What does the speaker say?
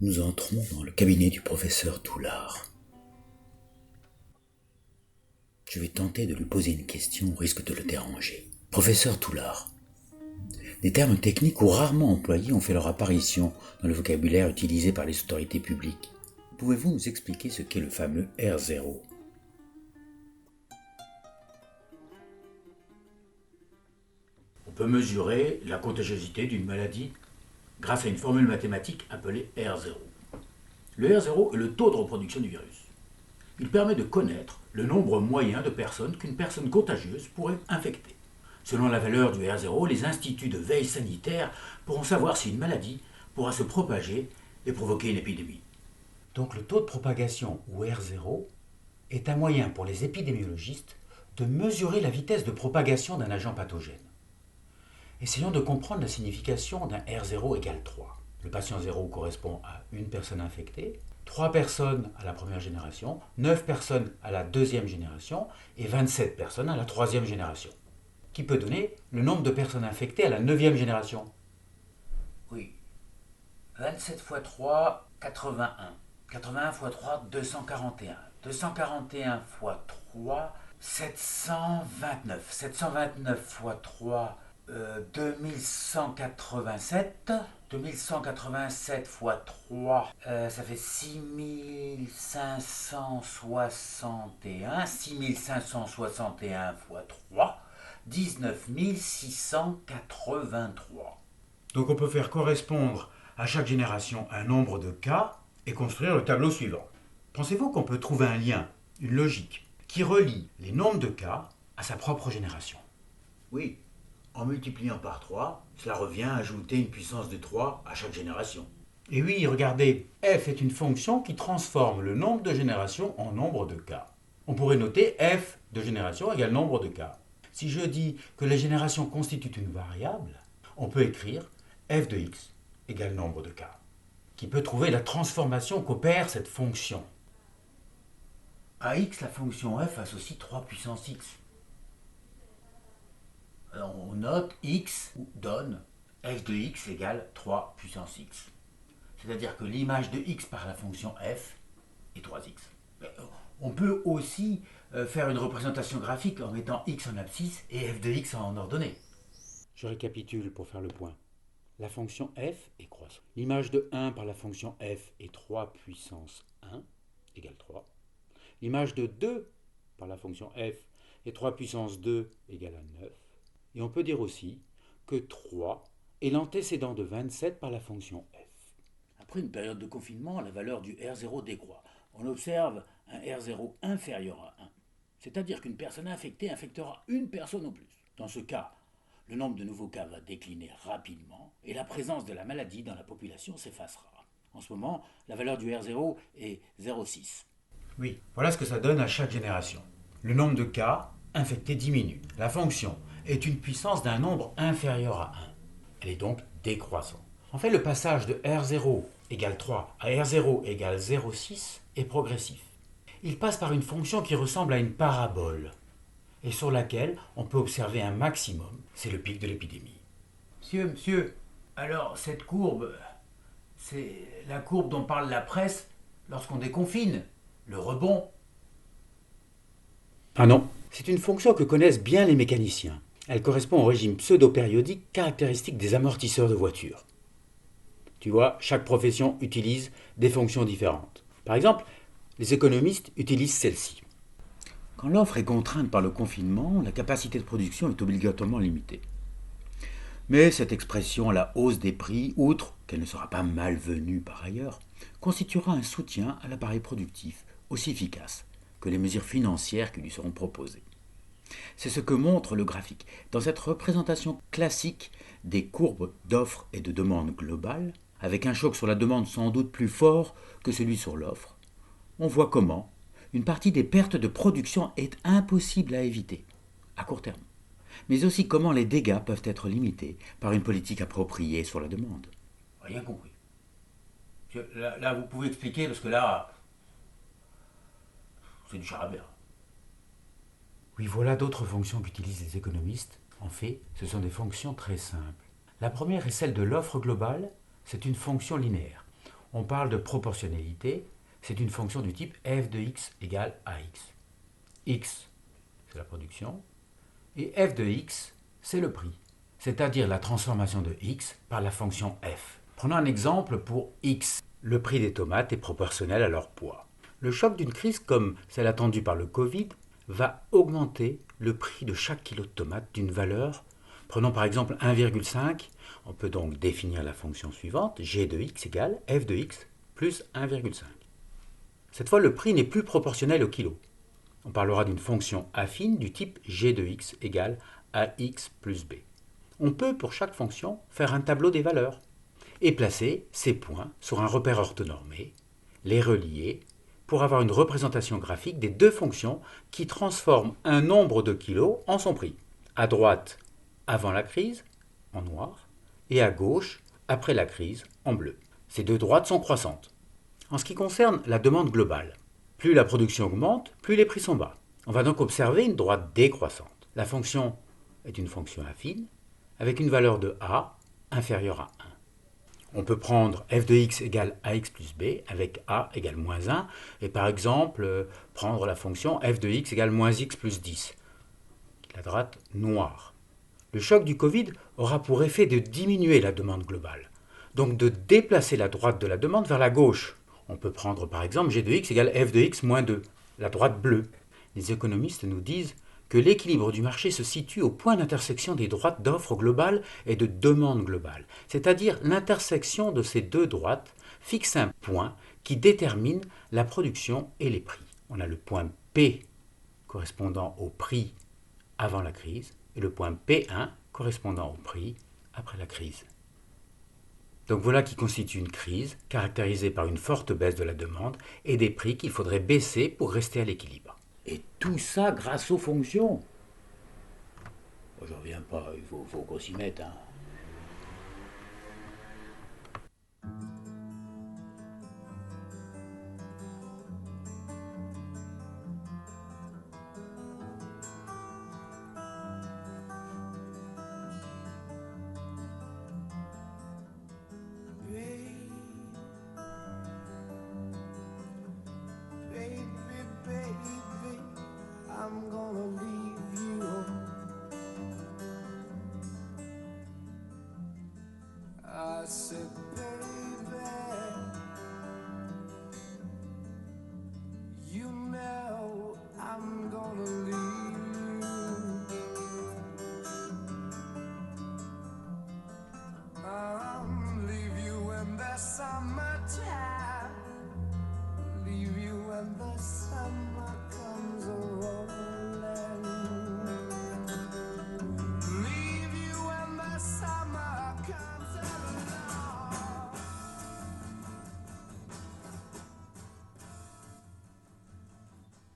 Nous entrons dans le cabinet du professeur Toulard. Je vais tenter de lui poser une question au risque de le déranger. Professeur Toulard, des termes techniques ou rarement employés ont fait leur apparition dans le vocabulaire utilisé par les autorités publiques. Pouvez-vous nous expliquer ce qu'est le fameux R0 ? On peut mesurer la contagiosité d'une maladie grâce à une formule mathématique appelée R0. Le R0 est le taux de reproduction du virus. Il permet de connaître le nombre moyen de personnes qu'une personne contagieuse pourrait infecter. Selon la valeur du R0, les instituts de veille sanitaire pourront savoir si une maladie pourra se propager et provoquer une épidémie. Donc le taux de propagation, ou R0, est un moyen pour les épidémiologistes de mesurer la vitesse de propagation d'un agent pathogène. Essayons de comprendre la signification d'un R0 égale 3. Le patient 0 correspond à une personne infectée, 3 personnes à la première génération, 9 personnes à la deuxième génération et 27 personnes à la troisième génération, qui peut donner le nombre de personnes infectées à la 9e génération. Oui. 27 x 3, 81. 81 x 3, 241. 241 x 3, 729. 729 x 3, 2187. 2187 x 3, ça fait 6561. 6561 x 3, 19 683. Donc on peut faire correspondre à chaque génération un nombre de cas et construire le tableau suivant. Pensez-vous qu'on peut trouver un lien, une logique, qui relie les nombres de cas à sa propre génération ? Oui, en multipliant par 3, cela revient à ajouter une puissance de 3 à chaque génération. Et oui, regardez, f est une fonction qui transforme le nombre de générations en nombre de cas. On pourrait noter f de génération égale nombre de cas. Si je dis que les générations constituent une variable, on peut écrire f de x égale nombre de cas, qui peut trouver la transformation qu'opère cette fonction. À x, la fonction f associe 3 puissance x. Alors on note x donne f de x égale 3 puissance x. C'est-à-dire que l'image de x par la fonction f est 3x. On peut aussi faire une représentation graphique en mettant x en abscisse et f de x en ordonnée. Je récapitule pour faire le point. La fonction f est croissante. L'image de 1 par la fonction f est 3 puissance 1 égale 3. L'image de 2 par la fonction f est 3 puissance 2 égale à 9. Et on peut dire aussi que 3 est l'antécédent de 27 par la fonction f. Après une période de confinement, la valeur du R0 décroît. On observe un R0 inférieur à 1. C'est-à-dire qu'une personne infectée infectera une personne au plus. Dans ce cas, le nombre de nouveaux cas va décliner rapidement et la présence de la maladie dans la population s'effacera. En ce moment, la valeur du R0 est 0,6. Oui, voilà ce que ça donne à chaque génération. Le nombre de cas infectés diminue. La fonction est une puissance d'un nombre inférieur à 1. Elle est donc décroissante. En fait, le passage de R0 égale 3 à R0 égale 0,6 est progressif. Il passe par une fonction qui ressemble à une parabole et sur laquelle on peut observer un maximum. C'est le pic de l'épidémie. Monsieur, alors cette courbe, c'est la courbe dont parle la presse lorsqu'on déconfine, le rebond. Ah non, c'est une fonction que connaissent bien les mécaniciens. Elle correspond au régime pseudo-périodique caractéristique des amortisseurs de voitures. Tu vois, chaque profession utilise des fonctions différentes. Par exemple, les économistes utilisent celle-ci. Quand l'offre est contrainte par le confinement, la capacité de production est obligatoirement limitée. Mais cette expression à la hausse des prix, outre qu'elle ne sera pas malvenue par ailleurs, constituera un soutien à l'appareil productif aussi efficace que les mesures financières qui lui seront proposées. C'est ce que montre le graphique. Dans cette représentation classique des courbes d'offres et de demande globale, avec un choc sur la demande sans doute plus fort que celui sur l'offre, on voit comment une partie des pertes de production est impossible à éviter, à court terme, mais aussi comment les dégâts peuvent être limités par une politique appropriée sur la demande. Rien compris. Là, vous pouvez expliquer, parce que là, c'est du charabia. Oui, voilà d'autres fonctions qu'utilisent les économistes. En fait, ce sont des fonctions très simples. La première est celle de l'offre globale. C'est une fonction linéaire. On parle de proportionnalité, c'est une fonction du type f de x égale ax. X, c'est la production, et f de x, c'est le prix, c'est-à-dire la transformation de x par la fonction f. Prenons un exemple pour x. Le prix des tomates est proportionnel à leur poids. Le choc d'une crise comme celle attendue par le Covid va augmenter le prix de chaque kilo de tomates d'une valeur. Prenons par exemple 1,5. On peut donc définir la fonction suivante, g de x égale f de x plus 1,5. Cette fois, le prix n'est plus proportionnel au kilo. On parlera d'une fonction affine du type g de x égale ax plus b. On peut, pour chaque fonction, faire un tableau des valeurs et placer ces points sur un repère orthonormé, les relier pour avoir une représentation graphique des deux fonctions qui transforment un nombre de kilos en son prix. À droite, avant la crise, en noir, et à gauche, après la crise, en bleu. Ces deux droites sont croissantes. En ce qui concerne la demande globale, plus la production augmente, plus les prix sont bas. On va donc observer une droite décroissante. La fonction est une fonction affine, avec une valeur de a inférieure à 1. On peut prendre f de x égale ax plus b avec a égale moins 1 et par exemple prendre la fonction f de x égale moins x plus 10, la droite noire. Le choc du Covid aura pour effet de diminuer la demande globale, donc de déplacer la droite de la demande vers la gauche. On peut prendre par exemple g de x égale f de x moins 2, la droite bleue. Les économistes nous disent que l'équilibre du marché se situe au point d'intersection des droites d'offre globale et de demande globale, c'est-à-dire l'intersection de ces deux droites fixe un point qui détermine la production et les prix. On a le point P correspondant au prix avant la crise et le point P1 correspondant au prix après la crise. Donc voilà qui constitue une crise caractérisée par une forte baisse de la demande et des prix qu'il faudrait baisser pour rester à l'équilibre. Et tout ça grâce aux fonctions. Bon, j'en reviens pas, il faut qu'on s'y mette. Hein. I'm gonna leave you. I said, baby, you know I'm gonna leave you. Leave you in the summertime. Leave you in the summer.